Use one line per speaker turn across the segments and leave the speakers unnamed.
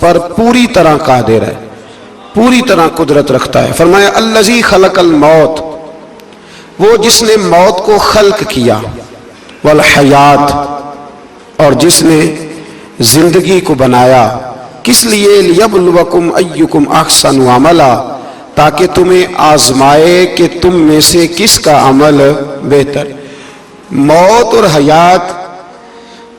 پر پوری طرح قادر ہے، پوری طرح قدرت رکھتا ہے۔ فرمایا الذی خلق الموت، وہ جس نے موت کو خلق کیا، والحیات، اور جس نے زندگی کو بنایا، کس لیے؟ لیبلوکم ایکم احسن عملا، تاکہ تمہیں آزمائے کہ تم میں سے کس کا عمل بہتر۔ موت اور حیات،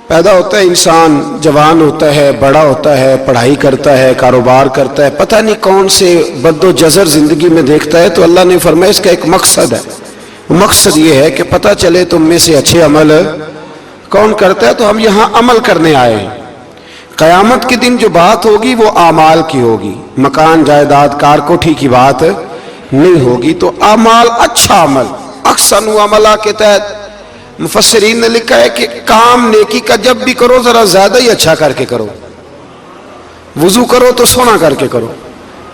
پیدا ہوتا ہے انسان، جوان ہوتا ہے، بڑا ہوتا ہے، پڑھائی کرتا ہے، کاروبار کرتا ہے، پتہ نہیں کون سے بد و جزر زندگی میں دیکھتا ہے، تو اللہ نے فرمایا اس کا ایک مقصد ہے۔ مقصد یہ ہے کہ پتہ چلے تم میں سے اچھے عمل کون کرتا ہے، تو ہم یہاں عمل کرنے آئے ہیں۔ قیامت کے دن جو بات ہوگی وہ اعمال کی ہوگی، مکان جائیداد کار کوٹھی کی بات نہیں ہوگی۔ تو اعمال، اچھا عمل، احسن عملہ کے تحت مفسرین نے لکھا ہے کہ کام نیکی کا جب بھی کرو ذرا زیادہ ہی اچھا کر کے کرو۔ وضو کرو تو سونا کر کے کرو،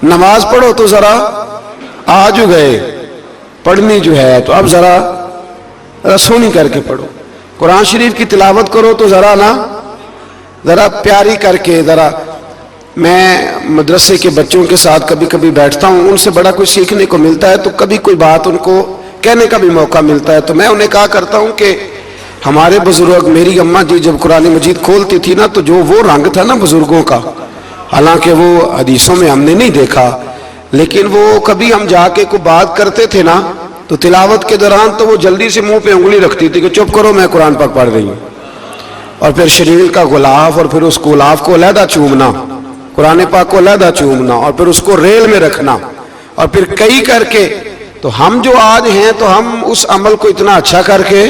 نماز پڑھو تو ذرا آج گئے پڑھنی جو ہے تو اب ذرا سونی کر کے پڑھو۔ قرآن شریف کی تلاوت کرو تو ذرا پیاری کر کے، ذرا میں مدرسے کے بچوں کے ساتھ کبھی کبھی بیٹھتا ہوں، ان سے بڑا کچھ سیکھنے کو ملتا ہے، تو کبھی کوئی بات ان کو کہنے کا بھی موقع ملتا ہے، تو میں انہیں کہا کرتا ہوں کہ ہمارے بزرگ، میری اماں جی جب قرآن مجید کھولتی تھی نا، تو جو وہ رنگ تھا نا بزرگوں کا، حالانکہ وہ حدیثوں میں ہم نے نہیں دیکھا، لیکن وہ کبھی ہم جا کے کوئی بات کرتے تھے نا، تو تلاوت کے دوران تو وہ جلدی سے منہ پہ انگلی رکھتی تھی کہ چپ کرو میں قرآن پاک پڑھ رہی ہوں، اور پھر شریل کا غلاف، اور پھر اس غلاف کو علیحدہ چومنا، قرآن پاک کو علیحدہ چومنا، اور پھر اس کو ریل میں رکھنا، اور پھر کئی کر کے۔ تو ہم جو آج ہیں تو ہم اس عمل کو اتنا اچھا کر کے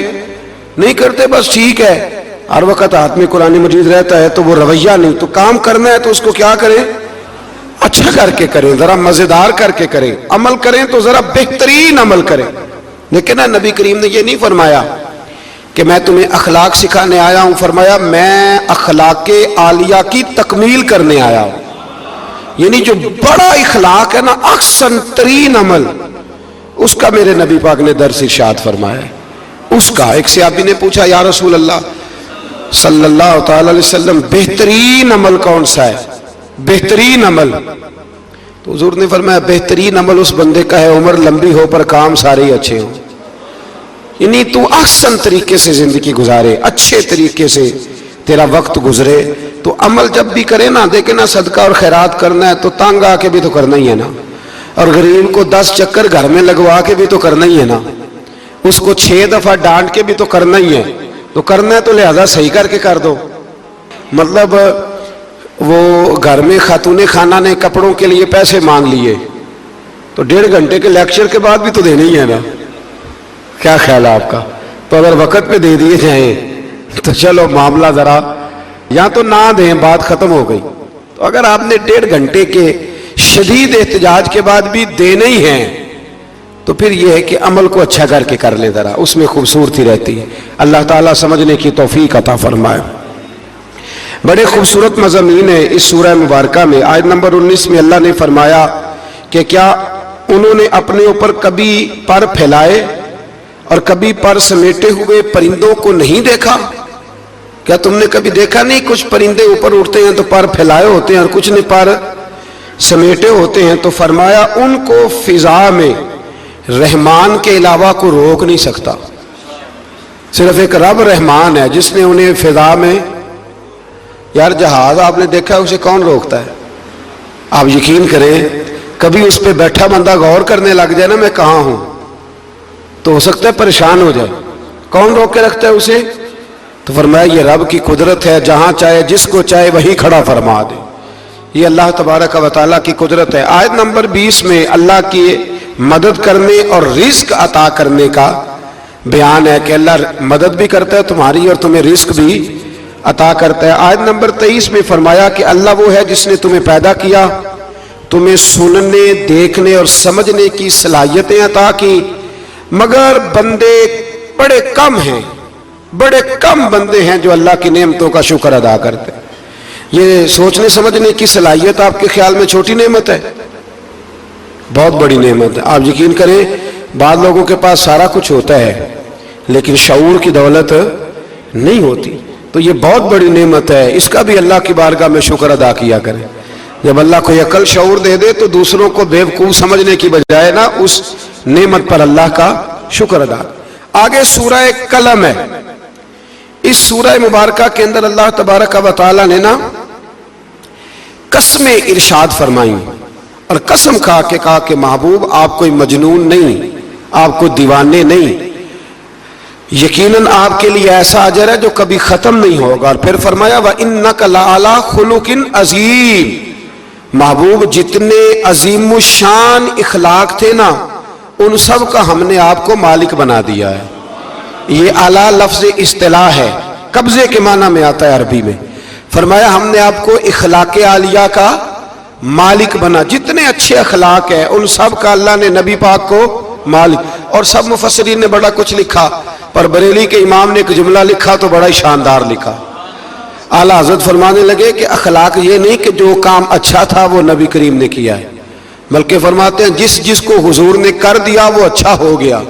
نہیں کرتے، بس ٹھیک ہے ہر وقت ہاتھ میں قرآن مجید رہتا ہے تو وہ رویہ نہیں، تو کام کرنا ہے تو اس کو کیا کریں؟ اچھا کر کے کریں، ذرا مزیدار کر کے کریں، عمل کریں تو ذرا بہترین عمل کریں۔ لیکن نبی کریم نے یہ نہیں فرمایا کہ میں تمہیں اخلاق سکھانے آیا ہوں، فرمایا میں اخلاق عالیہ کی تکمیل کرنے آیا ہوں، یعنی جو بڑا اخلاق ہے نا، احسن ترین عمل، اس کا میرے نبی پاک نے درس ارشاد فرمایا ہے۔ اس کا ایک صحابی نے پوچھا یا رسول اللہ صلی اللہ تعالی علیہ وسلم بہترین عمل کون سا ہے؟ بہترین عمل، تو حضور نے فرمایا بہترین عمل اس بندے کا ہے عمر لمبی ہو پر کام سارے ہی اچھے ہوں، یعنی تو احسن طریقے سے زندگی گزارے، اچھے طریقے سے تیرا وقت گزرے۔ تو عمل جب بھی کرے نا، دیکھے نا صدقہ اور خیرات کرنا ہے تو تانگ آ کے بھی تو کرنا ہی ہے نا، اور غریب کو 10 چکر گھر میں لگوا کے بھی تو کرنا ہی ہے نا، اس کو 6 دفعہ ڈانٹ کے بھی تو کرنا ہی ہے، تو کرنا ہے تو لہذا صحیح کر کے کر دو۔ مطلب وہ گھر میں خاتون خانہ نے کپڑوں کے لیے پیسے مانگ لیے تو 1.5 گھنٹے کے لیکچر کے بعد بھی تو دینے ہی ہے نا، کیا خیال ہے آپ کا؟ تو اگر وقت پہ دے دیے جائیں تو چلو معاملہ ذرا، یا تو نہ دیں بات ختم ہو گئی، تو اگر آپ نے 1.5 گھنٹے کے شدید احتجاج کے بعد بھی دینے ہی ہیں تو پھر یہ ہے کہ عمل کو اچھا کر کے کر لیں، ذرا اس میں خوبصورتی رہتی ہے۔ اللہ تعالیٰ سمجھنے کی توفیق عطا فرمائے۔ بڑے خوبصورت مضامین ہیں اس سورہ مبارکہ میں۔ آیت نمبر 19 میں اللہ نے فرمایا کہ کیا انہوں نے اپنے اوپر کبھی پر پھیلائے اور کبھی پر سمیٹے ہوئے پرندوں کو نہیں دیکھا؟ کیا تم نے کبھی دیکھا نہیں کچھ پرندے اوپر اٹھتے ہیں تو پر پھیلائے ہوتے ہیں اور کچھ نے پر سمیٹے ہوتے ہیں؟ تو فرمایا ان کو فضا میں رحمان کے علاوہ کو روک نہیں سکتا، صرف ایک رب رحمان ہے جس نے انہیں فضا میں، یار جہاز آپ نے دیکھا ہے اسے کون روکتا ہے؟ آپ یقین کریں کبھی اس پہ بیٹھا بندہ غور کرنے لگ جائے نا میں کہاں ہوں، تو ہو سکتا ہے پریشان ہو جائے، کون روک کے رکھتا ہے اسے؟ تو فرمایا یہ رب کی قدرت ہے، جہاں چاہے جس کو چاہے وہی کھڑا فرما دے، یہ اللہ تبارک و تعالیٰ کی قدرت ہے۔ آیت نمبر 20 میں اللہ کی مدد کرنے اور رزق عطا کرنے کا بیان ہے کہ اللہ مدد بھی کرتا ہے تمہاری اور تمہیں رزق بھی عطا کرتا ہے۔ آیت نمبر 23 میں فرمایا کہ اللہ وہ ہے جس نے تمہیں پیدا کیا، تمہیں سننے، دیکھنے اور سمجھنے کی صلاحیتیں عطا کی، مگر بندے بڑے کم ہیں، بڑے کم بندے ہیں جو اللہ کی نعمتوں کا شکر ادا کرتے ہیں۔ یہ سوچنے سمجھنے کی صلاحیت آپ کے خیال میں چھوٹی نعمت ہے؟ بہت بڑی نعمت ہے۔ آپ یقین کریں بعض لوگوں کے پاس سارا کچھ ہوتا ہے لیکن شعور کی دولت نہیں ہوتی، تو یہ بہت بڑی نعمت ہے، اس کا بھی اللہ کی بارگاہ میں شکر ادا کیا کریں۔ جب اللہ کو عقل شعور دے دے تو دوسروں کو بیوقوف سمجھنے کی بجائے نا اس نعمت پر اللہ کا شکر ادا۔ آگے سورہ قلم ہے۔ اس سورہ مبارکہ کے اندر اللہ تبارک و تعالی نے نا قسمیں ارشاد فرمائیں اور قسم کھا کے کہا کہ محبوب آپ کوئی مجنون نہیں، آپ کو دیوانے نہیں، یقیناً آپ کے لیے ایسا اجر ہے جو کبھی ختم نہیں ہوگا۔ اور پھر فرمایا وَإِنَّكَ لَعَلَىٰ خُلُقٍ عَظِيمٍ، محبوب جتنے عظیم الشان اخلاق تھے نا ان سب کا ہم نے آپ کو مالک بنا دیا ہے۔ یہ اعلیٰ لفظ اصطلاح ہے، قبضے کے معنی میں آتا ہے عربی میں۔ فرمایا ہم نے آپ کو اخلاق عالیہ کا مالک بنا، جتنے اچھے اخلاق ہیں ان سب کا اللہ نے نبی پاک کو مالک۔ اور سب مفسرین نے بڑا کچھ لکھا، پر بریلی کے امام نے ایک جملہ لکھا تو بڑا ہی شاندار لکھا۔ اعلیٰ حضرت فرمانے لگے کہ اخلاق یہ نہیں کہ جو کام اچھا تھا وہ نبی کریم نے کیا ہے، بلکہ فرماتے ہیں جس جس کو حضور نے کر دیا وہ اچھا ہو گیا،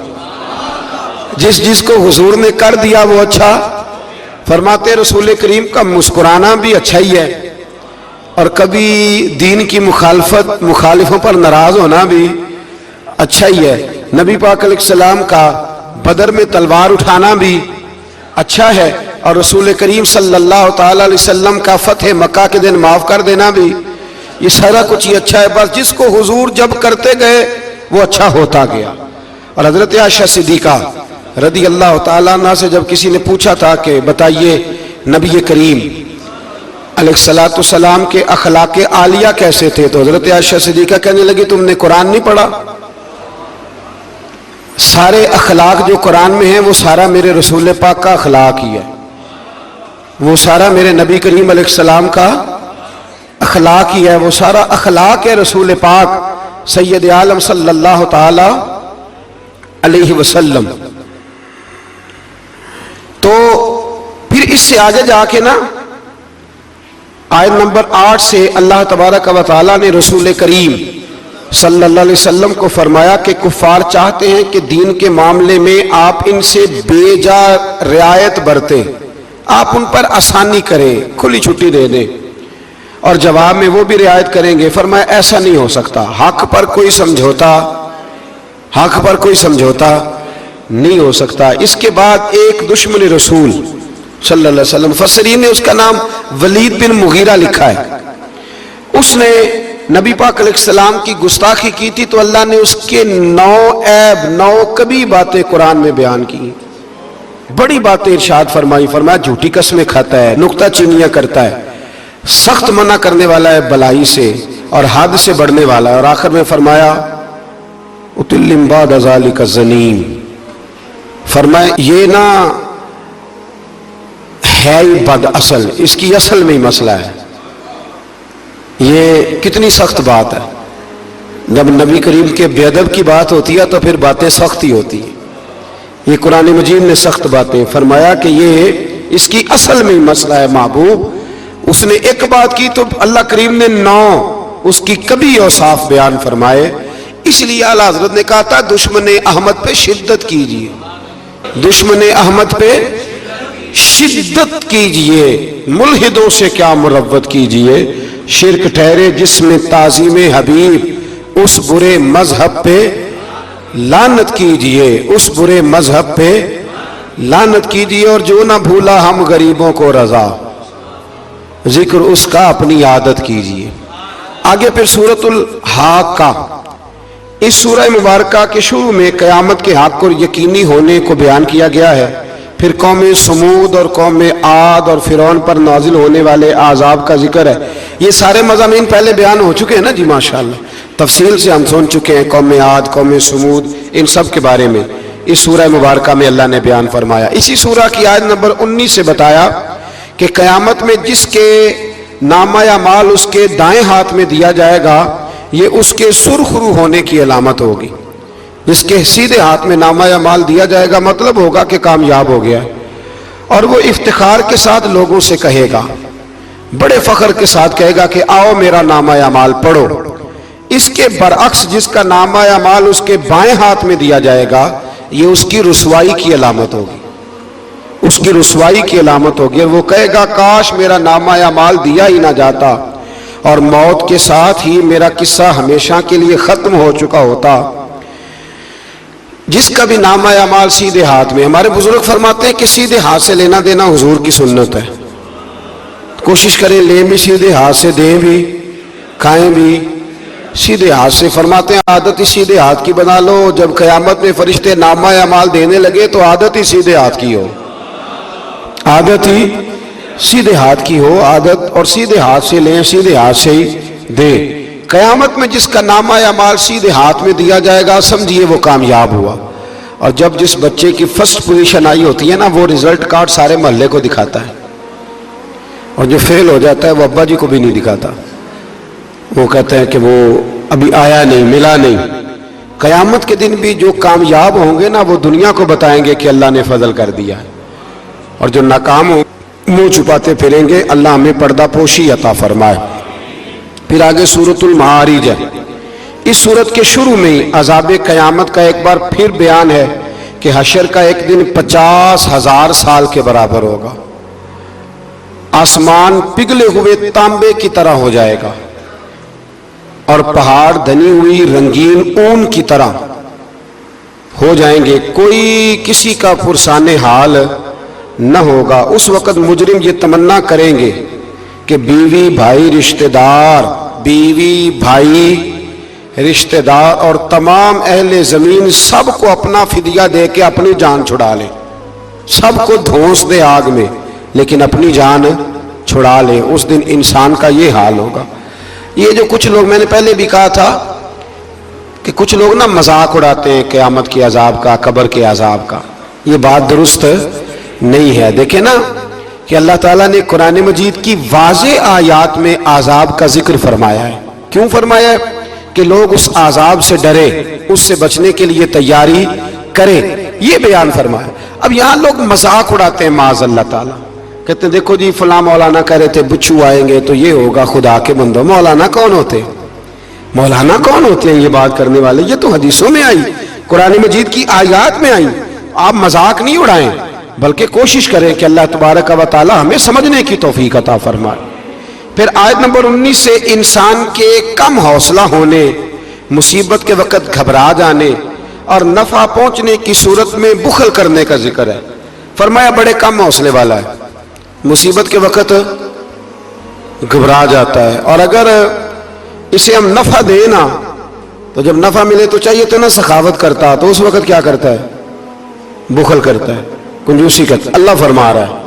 جس جس کو حضور نے کر دیا وہ اچھا۔ فرماتے رسول کریم کا مسکرانا بھی اچھا ہی ہے، اور کبھی دین کی مخالفوں پر ناراض ہونا بھی اچھا ہی ہے۔ نبی پاک علیہ السلام کا بدر میں تلوار اٹھانا بھی اچھا ہے، اور رسول کریم صلی اللہ تعالی علیہ وسلم کا فتح مکہ کے دن معاف کر دینا بھی، یہ سارا کچھ ہی اچھا ہے۔ بس جس کو حضور جب کرتے گئے وہ اچھا ہوتا گیا۔ اور حضرت عائشہ صدیقہ رضی اللہ تعالیٰ عنہ سے جب کسی نے پوچھا تھا کہ بتائیے نبی کریم علیہ الصلوۃ والسلام کے اخلاق عالیہ کیسے تھے، تو حضرت عائشہ صدیقہ کہنے لگی تم نے قرآن نہیں پڑھا؟ سارے اخلاق جو قرآن میں ہیں وہ سارا میرے رسول پاک کا اخلاق ہی ہے، وہ سارا میرے نبی کریم علیہ السلام کا اخلاق ہی ہے، وہ سارا اخلاق ہے رسول پاک سید عالم صلی اللہ تعالی علیہ وسلم۔ تو پھر اس سے آگے جا کے نا آیت نمبر 8 سے اللہ تبارک و تعالی نے رسول کریم صلی اللہ علیہ وسلم کو فرمایا کہ کفار چاہتے ہیں کہ دین کے معاملے میں آپ ان سے بے جا رعایت برتیں، آپ ان پر آسانی کریں، کھلی چھٹی دے دیں، اور جواب میں وہ بھی رعایت کریں گے۔ فرمایا ایسا نہیں ہو سکتا، حق پر کوئی سمجھوتا نہیں ہو سکتا۔ اس کے بعد ایک دشمن رسول صلی اللہ علیہ وسلم، مفسرین نے اس کا نام ولید بن مغیرہ لکھا ہے، اس نے نبی پاک علیہ السلام کی گستاخی کی تھی تو اللہ نے اس کے 9 عیب 9 کبھی باتیں قرآن میں بیان کی، بڑی باتیں ارشاد فرمائی۔ فرمایا جھوٹی قسمیں کھاتا ہے، نکتہ چینیاں کرتا ہے، سخت منع کرنے والا ہے بلائی سے اور حد سے بڑھنے والا ہے، اور آخر میں فرمایا اتلم بعد ذالک الزنیم، فرمایا یہ نہ ہے ہی بد اصل، اس کی اصل میں ہی مسئلہ ہے۔ یہ کتنی سخت بات ہے، جب نبی کریم کے بے ادب کی بات ہوتی ہے تو پھر باتیں سخت ہی ہوتی ہیں۔ یہ قرآن مجید نے سخت باتیں فرمایا کہ یہ اس کی اصل میں مسئلہ ہے محبوب۔ اس نے ایک بات کی تو اللہ کریم نے 9 اس کی کبھی اوصاف بیان فرمائے، اس لیے اعلیٰ حضرت نے کہا تھا دشمن احمد پہ شدت کیجئے، دشمن احمد پہ شدت کیجئے، ملحدوں سے کیا مروت کیجئے، شرک ٹھہرے جس میں تعظیم حبیب، اس برے مذہب پہ لعنت کیجئے، اس برے مذہب پہ لعنت کیجئے، اور جو نہ بھولا ہم غریبوں کو رضا، ذکر اس کا اپنی عادت کیجئے۔ آگے پھر سورۃ الحاقہ، اس سورہ مبارکہ کے شروع میں قیامت کے حق اور یقینی ہونے کو بیان کیا گیا ہے، پھر قوم سمود اور قوم عاد اور فرعون پر نازل ہونے والے عذاب کا ذکر ہے۔ یہ سارے مضامین پہلے بیان ہو چکے ہیں نا جی، ماشاءاللہ تفصیل سے ہم سن چکے ہیں، قوم عاد، قوم سمود، ان سب کے بارے میں اس سورہ مبارکہ میں اللہ نے بیان فرمایا۔ اسی سورہ کی آیت نمبر 19 سے بتایا کہ قیامت میں جس کے نامہ اعمال اس کے دائیں ہاتھ میں دیا جائے گا، یہ اس کے سرخرو ہونے کی علامت ہوگی۔ جس کے سیدھے ہاتھ میں نامہ اعمال دیا جائے گا مطلب ہوگا کہ کامیاب ہو گیا، اور وہ افتخار کے ساتھ لوگوں سے کہے گا، بڑے فخر کے ساتھ کہے گا کہ آؤ میرا نامہ اعمال پڑھو۔ اس کے برعکس جس کا نامہ اعمال اس کے بائیں ہاتھ میں دیا جائے گا، یہ اس کی رسوائی کی علامت ہوگی، اس کی رسوائی کی علامت ہوگی، اور وہ کہے گا کاش میرا نامہ اعمال دیا ہی نہ جاتا۔ اور موت کے ساتھ ہی میرا قصہ ہمیشہ کے لیے ختم ہو چکا ہوتا، جس کا بھی نامہ اعمال سیدھے ہاتھ میں۔ ہمارے بزرگ فرماتے ہیں کہ سیدھے ہاتھ سے لینا دینا حضور کی سنت ہے، کوشش کریں لیں بھی سیدھے ہاتھ سے، دیں بھی، کھائیں بھی سیدھے ہاتھ سے۔ فرماتے ہیں عادت ہی سیدھے ہاتھ کی بنا لو، جب قیامت میں فرشتے نامہ اعمال دینے لگے تو عادت ہی سیدھے ہاتھ کی ہو، عادت ہی سیدھے ہاتھ کی ہو، عادت، اور سیدھے ہاتھ سے لیں، سیدھے ہاتھ سے ہی دیں۔ قیامت میں جس کا نامہ اعمال سیدھے ہاتھ میں دیا جائے گا سمجھیے وہ کامیاب ہوا۔ اور جب جس بچے کی فرسٹ پوزیشن آئی ہوتی ہے نا، وہ رزلٹ کارڈ سارے محلے کو دکھاتا ہے، اور جو فیل ہو جاتا ہے وہ ابا جی کو بھی نہیں دکھاتا، وہ کہتا ہے کہ وہ ابھی آیا نہیں، ملا نہیں۔ قیامت کے دن بھی جو کامیاب ہوں گے نا وہ دنیا کو بتائیں گے کہ اللہ نے فضل کر دیا، اور جو ناکام ہوں منہ چھپاتے پھریں گے۔ اللہ ہمیں پردہ پوشی عطا فرمائے۔ پھر آگے سورۃ المعارج ہے۔ اس سورت کے شروع میں ہی عذاب قیامت کا ایک بار پھر بیان ہے کہ حشر کا ایک دن 50,000 سال کے برابر ہوگا، آسمان پگھلے ہوئے تانبے کی طرح ہو جائے گا، اور پہاڑ دھنی ہوئی رنگین اون کی طرح ہو جائیں گے، کوئی کسی کا پرسان حال نہ ہوگا۔ اس وقت مجرم یہ تمنا کریں گے کہ بیوی بھائی رشتہ دار، بیوی بھائی رشتہ دار اور تمام اہل زمین سب کو اپنا فدیہ دے کے اپنی جان چھڑا لیں، سب کو دھونس دے آگ میں لیکن اپنی جان چھڑا لیں۔ اس دن انسان کا یہ حال ہوگا۔ یہ جو کچھ لوگ، میں نے پہلے بھی کہا تھا کہ کچھ لوگ نا مذاق اڑاتے ہیں قیامت کے عذاب کا، قبر کے عذاب کا، یہ بات درست نہیں ہے۔ دیکھیں نا کہ اللہ تعالیٰ نے قرآن مجید کی واضح آیات میں عذاب کا ذکر فرمایا ہے۔ کیوں فرمایا ہے؟ کہ لوگ اس عذاب سے ڈرے، اس سے بچنے کے لیے تیاری کریں، یہ بیان فرمایا۔ اب یہاں لوگ مذاق اڑاتے ہیں معاذ اللہ تعالیٰ، کہتے ہیں دیکھو جی فلاں مولانا کہہ رہے تھے بچھو آئیں گے تو یہ ہوگا۔ خدا کے بندو، مولانا کون ہوتے ہیں؟ مولانا کون ہوتے ہیں یہ بات کرنے والے؟ یہ تو حدیثوں میں آئی، قرآن مجید کی آیات میں آئی۔ آپ مذاق نہیں اڑائیں بلکہ کوشش کریں کہ اللہ تبارک و تعالی ہمیں سمجھنے کی توفیق عطا فرمائے۔ پھر آیت نمبر 19 سے انسان کے کم حوصلہ ہونے، مصیبت کے وقت گھبرا جانے اور نفع پہنچنے کی صورت میں بخل کرنے کا ذکر ہے۔ فرمایا بڑے کم حوصلے والا ہے، مصیبت کے وقت گھبرا جاتا ہے، اور اگر اسے ہم نفع دیں نا تو جب نفع ملے تو چاہیے تو نا سخاوت کرتا، تو اس وقت کیا کرتا ہے؟ بخل کرتا ہے، کنجوسی کرتا ہے۔ اللہ فرما رہا ہے،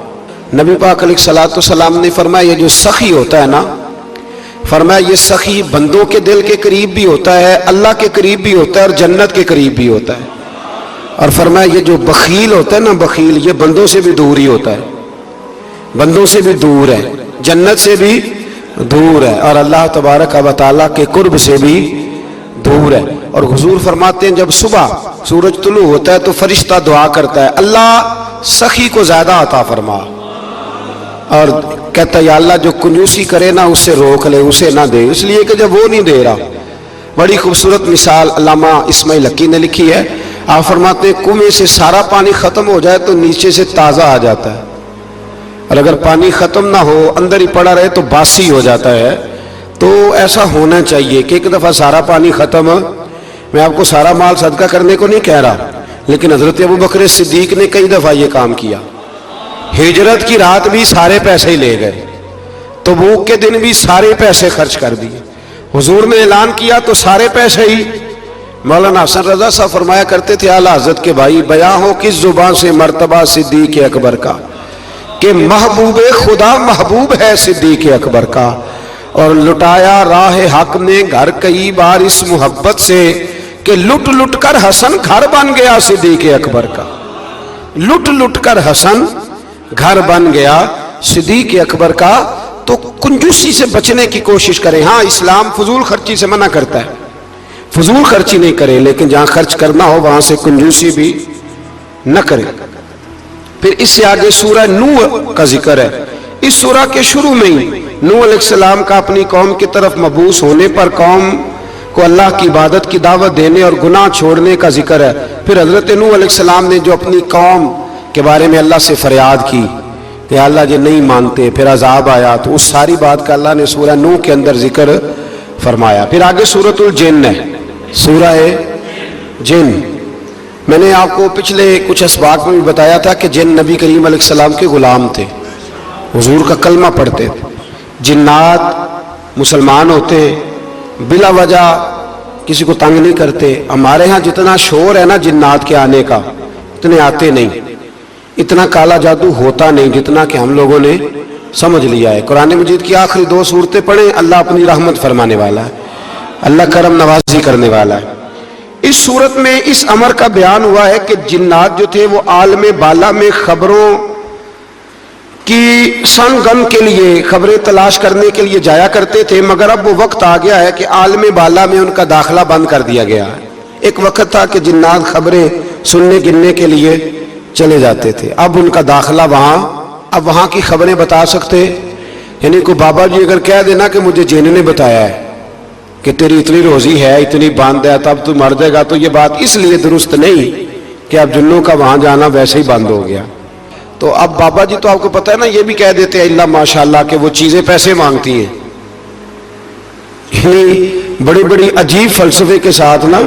نبی پاک علیہ الصلوۃ والسلام نے فرمایا یہ جو سخی ہوتا ہے نا، فرمایا یہ سخی بندوں کے دل کے قریب بھی ہوتا ہے، اللہ کے قریب بھی ہوتا ہے، اور جنت کے قریب بھی ہوتا ہے۔ اور فرمایا یہ جو بخیل ہوتا ہے نا، بخیل، یہ بندوں سے بھی دور ہی ہوتا ہے، بندوں سے بھی دور ہے، جنت سے بھی دور ہے، اور اللہ تبارک و تعالیٰ کے قرب سے بھی دور ہے۔ اور حضور فرماتے ہیں جب صبح سورج طلوع ہوتا ہے تو فرشتہ دعا کرتا ہے اللہ سخی کو زیادہ عطا فرما، اور کہتا ہے یا اللہ جو کنجوسی کرے نا اس سے روک لے، اسے نہ دے، اس لیے کہ جب وہ نہیں دے رہا۔ بڑی خوبصورت مثال علامہ اسماعیل حقی نے لکھی ہے۔ آپ فرماتے ہیں کنویں سے سارا پانی ختم ہو جائے تو نیچے سے تازہ آ جاتا ہے، اور اگر پانی ختم نہ ہو اندر ہی پڑا رہے تو باسی ہو جاتا ہے۔ تو ایسا ہونا چاہیے کہ ایک دفعہ سارا پانی ختم، میں آپ کو سارا مال صدقہ کرنے کو نہیں کہہ رہا، لیکن حضرت ابوبکر صدیق نے کئی دفعہ یہ کام کیا، ہجرت کی رات بھی سارے پیسے ہی لے گئے، تبوک کے دن بھی سارے پیسے خرچ کر دیے، حضور نے اعلان کیا تو سارے پیسے ہی۔ مولانا حسن رضا صاحب فرمایا کرتے تھے اعلیٰ حضرت کے بھائی، بیاں ہو کس زبان سے مرتبہ صدیق اکبر کا کہ محبوب خدا محبوب ہے صدیق اکبر کا، اور لٹایا راہ حق نے گھر کئی بار اس محبت سے کہ لٹ لٹ کر حسن گھر بن گیا صدیق اکبر کا، لٹ لٹ کر حسن گھر بن گیا صدیق اکبر کا۔ تو کنجوسی سے بچنے کی کوشش کریں۔ ہاں اسلام فضول خرچی سے منع کرتا ہے، فضول خرچی نہیں کریں، لیکن جہاں خرچ کرنا ہو وہاں سے کنجوسی بھی نہ کریں۔ پھر اس سے آگے سورہ نوح کا ذکر ہے۔ اس سورہ کے شروع میں ہی نوح علیہ السلام کا اپنی قوم کی طرف مبعوث ہونے پر قوم کو اللہ کی عبادت کی دعوت دینے اور گناہ چھوڑنے کا ذکر ہے۔ پھر حضرت نوح علیہ السلام نے جو اپنی قوم کے بارے میں اللہ سے فریاد کی کہ اللہ جی نہیں مانتے پھر عذاب آیا، تو اس ساری بات کا اللہ نے سورہ نوح کے اندر ذکر فرمایا۔ پھر آگے سورۃ الجن ہے، سورہ جن۔ میں نے آپ کو پچھلے کچھ اسباق میں بھی بتایا تھا کہ جن نبی کریم علیہ السلام کے غلام تھے، حضور کا کلمہ پڑھتے تھے۔ جنات مسلمان ہوتے ہیں، بلا وجہ کسی کو تنگ نہیں کرتے۔ ہمارے ہاں جتنا شور ہے نا جنات کے آنے کا، اتنے آتے نہیں، اتنا کالا جادو ہوتا نہیں جتنا کہ ہم لوگوں نے سمجھ لیا ہے۔ قرآن مجید کی آخری 2 سورتیں پڑھیں، اللہ اپنی رحمت فرمانے والا ہے، اللہ کرم نوازی کرنے والا ہے۔ اس صورت میں اس امر کا بیان ہوا ہے کہ جنات جو تھے وہ عالم بالا میں خبروں کی سن غم کے لیے، خبریں تلاش کرنے کے لیے جایا کرتے تھے، مگر اب وہ وقت آ گیا ہے کہ عالم بالا میں ان کا داخلہ بند کر دیا گیا ہے۔ ایک وقت تھا کہ جنات خبریں سننے گننے کے لیے چلے جاتے تھے، اب ان کا داخلہ اب وہاں کی خبریں بتا سکتے، یعنی کوئی بابا جی اگر کہہ دینا کہ مجھے جن نے بتایا ہے کہ تیری اتنی روزی ہے، اتنی باندھ ہے، تب تو مر جائے گا، تو یہ بات اس لیے درست نہیں کہ اب جنوں کا وہاں جانا ویسے ہی بند ہو گیا۔ تو اب بابا جی تو آپ کو پتہ ہے نا، یہ بھی کہہ دیتے ہیں اللہ ماشاءاللہ کہ وہ چیزیں پیسے مانگتی ہیں، یعنی بڑی بڑی عجیب فلسفے کے ساتھ نا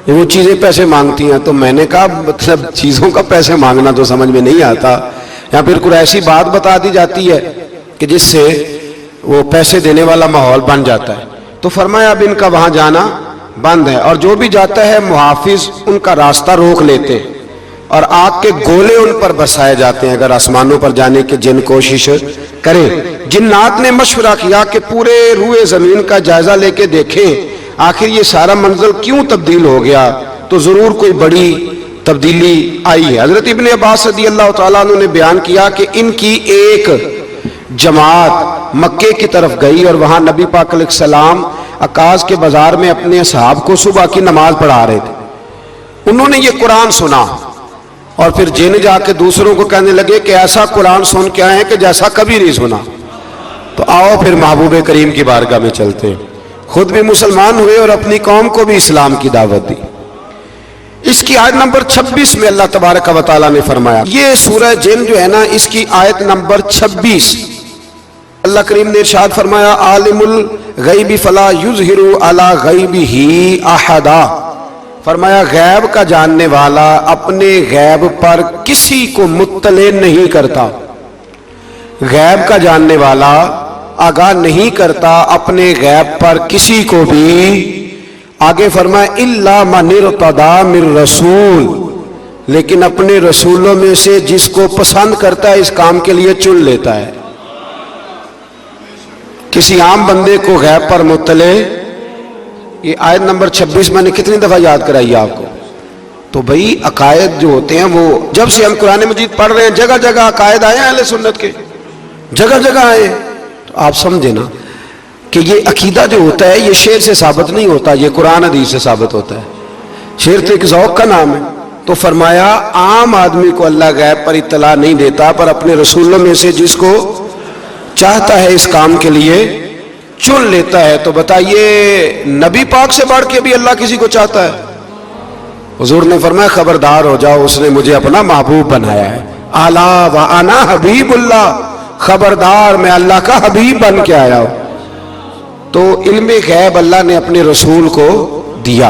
وہ چیزیں پیسے مانگتی ہیں۔ تو میں نے کہا مطلب چیزوں کا پیسے مانگنا تو سمجھ میں نہیں آتا، یا پھر کوئی ایسی بات بتا دی جاتی ہے کہ جس سے وہ پیسے دینے والا ماحول بن جاتا ہے۔ تو فرمایا اب ان کا وہاں جانا بند ہے، اور جو بھی جاتا ہے محافظ ان کا راستہ روک لیتے ہیں، اور آگ کے گولے ان پر برسائے جاتے ہیں اگر آسمانوں پر جانے کی جن کوشش کریں۔ جنات نے مشورہ کیا کہ پورے روئے زمین کا جائزہ لے کے دیکھیں آخر یہ سارا منظر کیوں تبدیل ہو گیا، تو ضرور کوئی بڑی تبدیلی آئی ہے۔ حضرت ابن عباس رضی اللہ تعالیٰ عنہ نے بیان کیا کہ ان کی ایک جماعت مکے کی طرف گئی، اور وہاں نبی پاک علیہ السلام عکاظ کے بازار میں اپنے اصحاب کو صبح کی نماز پڑھا رہے تھے۔ انہوں نے یہ قرآن سنا، اور پھر جن جا کے دوسروں کو کہنے لگے کہ ایسا قرآن سن کے آئے ہیں کہ جیسا کبھی نہیں سنا۔ تو آؤ پھر محبوب کریم کی بارگاہ میں چلتے ہیں، خود بھی مسلمان ہوئے اور اپنی قوم کو بھی اسلام کی دعوت دی۔ اس کی آیت نمبر 26 میں اللہ تبارک و تعالیٰ نے فرمایا، یہ سورہ جن جو ہے نا، اس کی آیت نمبر 26 اللہ کریم نے ارشاد فرمایا، عالم الغیب فلا یظہر علی غیبہ احدا، فرمایا غیب کا جاننے والا اپنے غیب پر کسی کو مطلع نہیں کرتا، غیب کا جاننے والا آگاہ نہیں کرتا اپنے غیب پر کسی کو بھی۔ آگے فرمایا الا من ارتضی من رسول، لیکن اپنے رسولوں میں سے جس کو پسند کرتا ہے اس کام کے لیے چن لیتا ہے۔ کسی عام بندے کو غیب پر مطلع، یہ آیت نمبر 26 میں نے کتنی دفعہ یاد کرائی آپ کو؟ تو بھئی عقائد جو ہوتے ہیں وہ جب سے ہم قرآن مجید پڑھ رہے ہیں جگہ جگہ عقائد آئے ہیں اہل سنت کے، جگہ جگہ آئے ہیں، تو آپ سمجھے نا کہ یہ عقیدہ جو ہوتا ہے یہ شعر سے ثابت نہیں ہوتا، یہ قرآن حدیث سے ثابت ہوتا ہے۔ شعر تو ایک ذوق کا نام ہے۔ تو فرمایا عام آدمی کو اللہ غیب پر اطلاع نہیں دیتا، پر اپنے رسولوں میں سے جس کو چاہتا ہے اس کام کے لیے چن لیتا ہے۔ تو بتائیے نبی پاک سے بڑھ کے بھی اللہ کسی کو چاہتا ہے؟ حضور نے فرمایا خبردار ہو جاؤ، اس نے مجھے اپنا محبوب بنایا ہے، الا وانا حبیب اللہ، خبردار میں اللہ کا حبیب بن کے آیا ہوں۔ تو علم غیب اللہ نے اپنے رسول کو دیا،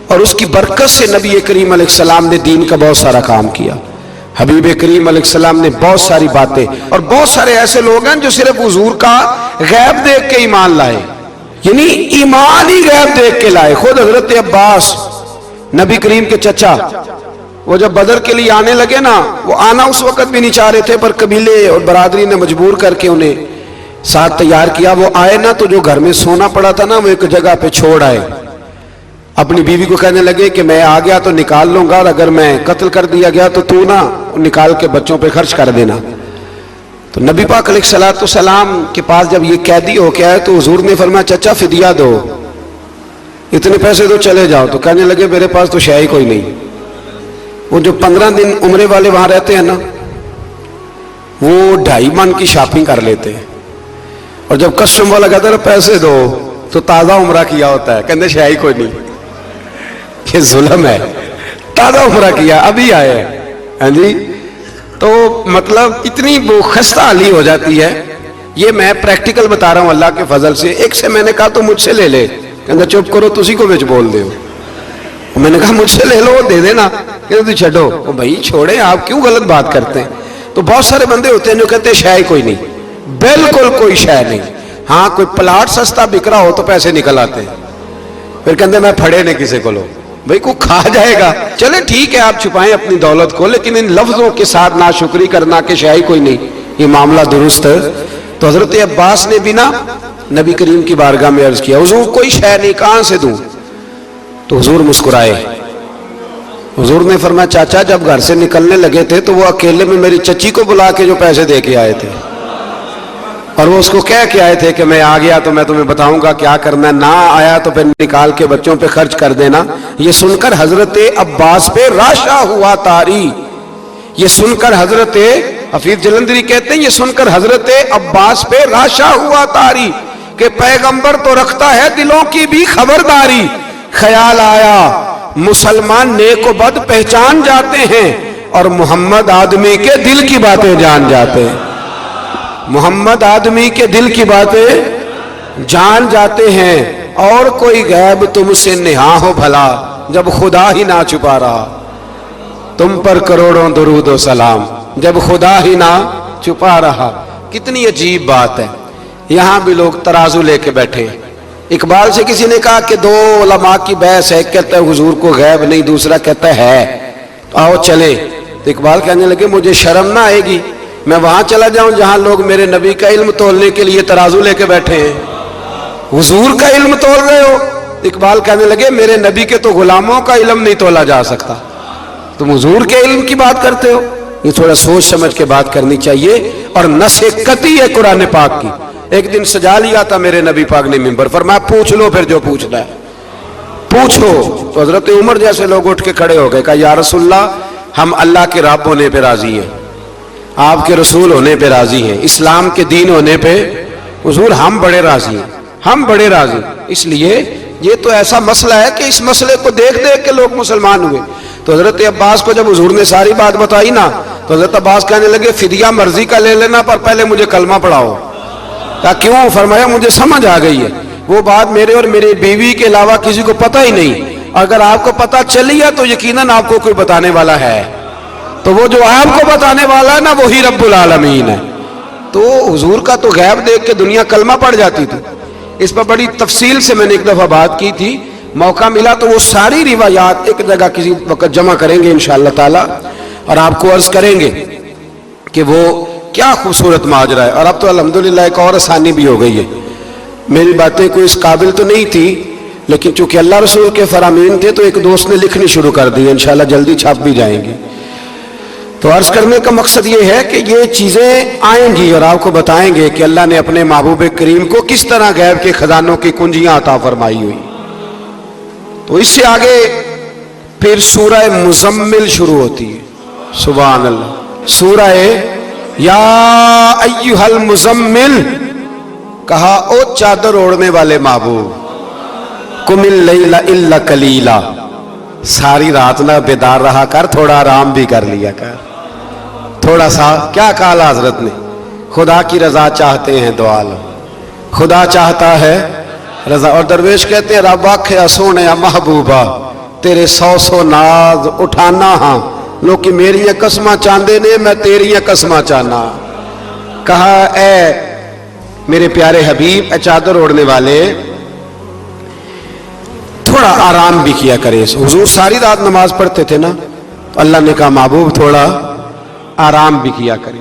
اور اس کی برکت سے نبی کریم علیہ السلام نے دین کا بہت سارا کام کیا۔ حبیب کریم علیہ السلام نے بہت ساری باتیں، اور بہت سارے ایسے لوگ ہیں جو صرف حضور کا غیب دیکھ کے ایمان لائے، یعنی ایمان ہی غیب دیکھ کے لائے۔ خود حضرت عباس نبی کریم کے چچا، وہ جب بدر کے لیے آنے لگے نا، وہ آنا اس وقت بھی نہیں چاہ رہے تھے، پر قبیلے اور برادری نے مجبور کر کے انہیں ساتھ تیار کیا۔ وہ آئے نا تو جو گھر میں سونا پڑا تھا نا وہ ایک جگہ پہ چھوڑ آئے، اپنی بیوی کو کہنے لگے کہ میں آ گیا تو نکال لوں گا، اور اگر میں قتل کر دیا گیا تو تو نا نکال کے بچوں پہ خرچ کر دینا۔ تو نبی پاک علیہ الصلوۃ والسلام کے پاس جب یہ قیدی ہو کے آئے تو حضور نے فرمایا چچا فدیہ دو، اتنے پیسے دو چلے جاؤ۔ تو کہنے لگے میرے پاس تو شے ہی کوئی نہیں۔ وہ جو 15 دن عمرے والے وہاں رہتے ہیں نا، وہ 2.5 من کی شاپنگ کر لیتے ہیں، اور جب کسٹم والا کہتا ہے پیسے دو تو تازہ عمرہ کیا ہوتا ہے، کہتے شے ہی کوئی نہیں۔ یہ ظلم ہے، تازہ عمرہ کیا ابھی آئے ہیں، ہاں جی تو مطلب اتنی وہ خستہ حالی ہو جاتی ہے. یہ میں پریکٹیکل بتا رہا ہوں اللہ کے فضل سے. ایک سے میں نے کہا تو مجھ سے لے لے, کہنا چپ کرو تسی کو بچ بول دے ہو. میں نے کہا مجھ سے لے لو دے دینا, کہتے تو چھڈو. بھائی چھوڑیں, آپ کیوں غلط بات کرتے ہیں. تو بہت سارے بندے ہوتے ہیں جو کہتے ہیں شے کوئی نہیں, بالکل کوئی شے نہیں. ہاں کوئی پلاٹ سستا بک رہا ہو تو پیسے نکل آتے ہیں, پھر کہتے ہیں میں پھڑے نہیں کسی کو لو. بھائی کو کھا جائے گا, چلے ٹھیک ہے آپ چھپائیں اپنی دولت کو, لیکن ان لفظوں کے ساتھ ناشکری کرنا کہ شے کوئی نہیں, یہ معاملہ درست ہے. تو حضرت عباس نے بھی نا نبی کریم کی بارگاہ میں عرض کیا, حضور کوئی شے نہیں, کہاں سے دوں. تو حضور مسکرائے. حضور نے فرمایا چاچا جب گھر سے نکلنے لگے تھے تو وہ اکیلے میں میری چچی کو بلا کے جو پیسے دے کے آئے تھے, اور وہ اس کو کہہ کے آئے تھے کہ میں آ گیا تو میں تمہیں بتاؤں گا کیا کرنا ہے, نہ آیا تو پھر نکال کے بچوں پہ خرچ کر دینا. یہ سن کر حضرت عباس پہ راشا ہوا تاری. یہ سن کر حضرت حفیظ جلندری کہتے ہیں یہ سن کر حضرت عباس پہ راشا ہوا تاری کہ پیغمبر تو رکھتا ہے دلوں کی بھی خبرداری. خیال آیا مسلمان نیک و بد پہچان جاتے ہیں, اور محمد آدمی کے دل کی باتیں جان جاتے ہیں. محمد آدمی کے دل کی باتیں جان جاتے ہیں. اور کوئی غیب تم سے نہا ہو بھلا, جب خدا ہی نہ چھپا رہا. تم پر کروڑوں درود و سلام, جب خدا ہی نہ چھپا رہا. کتنی عجیب بات ہے. یہاں بھی لوگ ترازو لے کے بیٹھے. اقبال سے کسی نے کہا کہ دو علماء کی بحث ہے, کہتا ہے حضور کو غیب نہیں, دوسرا کہتا ہے آؤ چلے. تو اقبال کہنے لگے مجھے شرم نہ آئے گی میں وہاں چلا جاؤں جہاں لوگ میرے نبی کا علم تولنے کے لیے ترازو لے کے بیٹھے ہیں, حضور کا علم تول رہے ہو. اقبال کہنے لگے میرے نبی کے تو غلاموں کا علم نہیں تولا جا سکتا, تم حضور کے علم کی بات کرتے ہو. یہ تھوڑا سوچ سمجھ کے بات کرنی چاہیے. اور نص قطعی ہے قرآن پاک کی. ایک دن سجا لیا تھا میرے نبی پاک نے ممبر, فرمایا پوچھ لو پھر جو پوچھنا ہے پوچھو. تو حضرت عمر جیسے لوگ اٹھ کے کھڑے ہو گئے, کہا یا رسول اللہ ہم اللہ کے رب ہونے پہ راضی ہیں, آپ کے رسول ہونے پہ راضی ہیں, اسلام کے دین ہونے پہ حضور ہم بڑے راضی ہیں, ہم بڑے راضی. اس لیے یہ تو ایسا مسئلہ ہے کہ اس مسئلے کو دیکھ دیکھ کے لوگ مسلمان ہوئے. تو حضرت عباس کو جب حضور نے ساری بات بتائی نا, تو حضرت عباس کہنے لگے فدیہ مرضی کا لے لینا پر پہلے مجھے کلمہ پڑھاؤ. کہا کیوں؟ فرمایا مجھے سمجھ آ گئی ہے وہ بات میرے اور میری بیوی کے علاوہ کسی کو پتہ ہی نہیں, اگر آپ کو پتہ چلی ہے تو یقیناً آپ کو کوئی بتانے والا ہے, تو وہ جو آپ کو بتانے والا ہے نا وہی رب العالمین ہے. تو حضور کا تو غیب دیکھ کے دنیا کلمہ پڑھ جاتی تھی. اس پر بڑی تفصیل سے میں نے ایک دفعہ بات کی تھی, موقع ملا تو وہ ساری روایات ایک جگہ کسی وقت جمع کریں گے انشاءاللہ تعالی, اور آپ کو عرض کریں گے کہ وہ کیا خوبصورت ماجرا ہے. اور اب تو الحمدللہ ایک اور آسانی بھی ہو گئی ہے. میری باتیں کوئی اس قابل تو نہیں تھی, لیکن چونکہ اللہ رسول کے فرامین تھے تو ایک دوست نے لکھنی شروع کر دی, انشاءاللہ جلدی چھاپ بھی جائیں گے. تو عرض کرنے کا مقصد یہ ہے کہ یہ چیزیں آئیں گی اور آپ کو بتائیں گے کہ اللہ نے اپنے محبوب کریم کو کس طرح غیب کے خزانوں کی کنجیاں عطا فرمائی ہوئی. تو اس سے آگے پھر سورہ مزمل شروع ہوتی ہے. سبحان اللہ. سورہ یا ایھا المزمل, کہا او چادر اوڑھنے والے محبوب, قم اللیل الا قلیلا, ساری رات نہ بیدار رہا کر, تھوڑا آرام بھی کر لیا کر. تھوڑا سا کیا کہا حضرت نے, خدا کی رضا چاہتے ہیں دعا لو, خدا چاہتا ہے رضا. اور درویش کہتے ہیں رب آکھیا سونے محبوبہ تیرے 100 ناز اٹھانا ہاں, لوگ میری قسمہ چاندے نے میں تیری قسمہ چاہنا. کہا اے میرے پیارے حبیب, اے چادر اوڑھنے والے, تھوڑا آرام بھی کیا کرے. حضور ساری رات نماز پڑھتے تھے نا, تو اللہ نے کہا محبوب تھوڑا آرام بھی کیا کرے.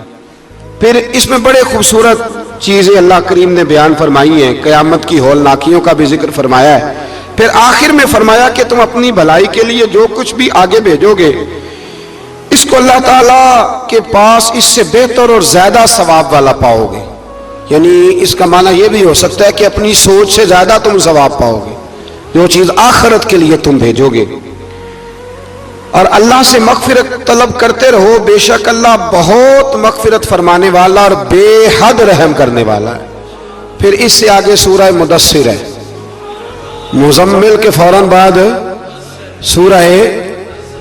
پھر اس میں بڑے خوبصورت چیزیں اللہ کریم نے بیان فرمائی ہیں, قیامت کی ہولناکیوں کا بھی ذکر فرمایا ہے. پھر آخر میں فرمایا کہ تم اپنی بھلائی کے لیے جو کچھ بھی آگے بھیجو گے اس کو اللہ تعالیٰ کے پاس اس سے بہتر اور زیادہ ثواب والا پاؤ گے. یعنی اس کا معنی یہ بھی ہو سکتا ہے کہ اپنی سوچ سے زیادہ تم ثواب پاؤ گے جو چیز آخرت کے لیے تم بھیجو گے. اور اللہ سے مغفرت طلب کرتے رہو, بے شک اللہ بہت مغفرت فرمانے والا اور بے حد رحم کرنے والا ہے. پھر اس سے آگے سورہ مدثر ہے. مزمل کے فوراً بعد سورہ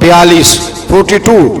42 42,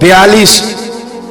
42,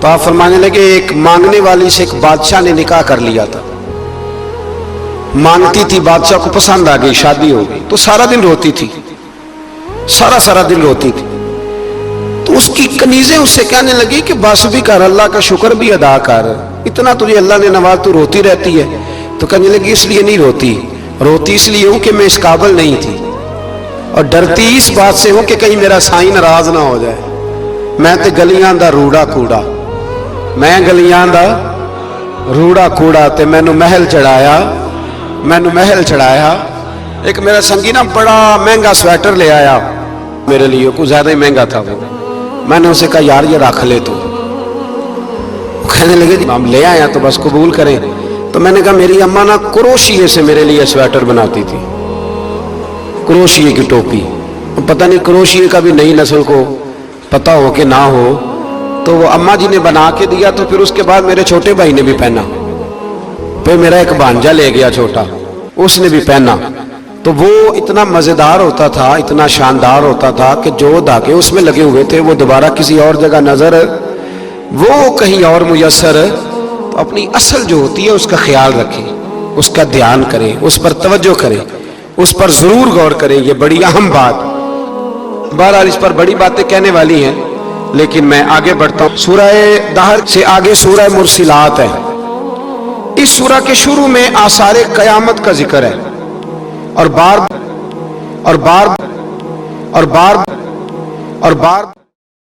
تو آپ فرمانے لگے ایک مانگنے والی سے ایک بادشاہ نے نکاح کر لیا تھا، مانگتی تھی، بادشاہ کو پسند آ گئی، شادی ہو گئی، تو سارا دن روتی تھی، سارا دن روتی تھی۔ تو اس کی کنیزیں اس سے کہنے لگی کہ بس بھی کر، اللہ کا شکر بھی ادا کر، اتنا تجھے اللہ نے نواز، تو روتی رہتی ہے۔ تو کہنے لگی اس لیے نہیں روتی اس لیے ہوں کہ میں اس قابل نہیں تھی، اور ڈرتی اس بات سے ہوں کہ کہیں میرا سائیں ناراض نہ ہو جائے۔ میں تے گلیاں دا روڑا کوڑا، میں گلیاں دا روڑا کوڑا تے مینوں محل چڑھایا۔ ایک میرا سنگی نا بڑا مہنگا سویٹر لے آیا میرے لیے، کچھ زیادہ ہی مہنگا تھا وہ۔ میں نے اسے کہا یار یہ رکھ لے تو، کہنے لگے ہم لے آیا تو بس قبول کریں۔ تو میں نے کہا میری اماں نا کروشیے سے میرے لیے سویٹر بناتی تھی، کروشیے کی ٹوپی، پتہ نہیں کروشیے کا بھی نئی نسل کو پتہ ہو کہ نہ ہو، تو وہ اماں جی نے بنا کے دیا، تو پھر اس کے بعد میرے چھوٹے بھائی نے بھی پہنا، پھر میرا ایک بھانجا لے گیا چھوٹا، اس نے بھی پہنا۔ تو وہ اتنا مزیدار ہوتا تھا، اتنا شاندار ہوتا تھا کہ جو دھاگے اس میں لگے ہوئے تھے وہ دوبارہ کسی اور جگہ نظر، وہ کہیں اور میسر۔ تو اپنی اصل جو ہوتی ہے اس کا خیال رکھیں، اس کا دھیان کریں، اس پر توجہ کریں، اس پر ضرور غور کریں، یہ بڑی اہم بات۔ بہرحال اس پر بڑی باتیں کہنے والی ہیں، لیکن میں آگے بڑھتا ہوں۔ سورہ دہر سے آگے سورہ مرسلات ہے۔ اس سورہ کے شروع میں آثار قیامت کا ذکر ہے، اور بار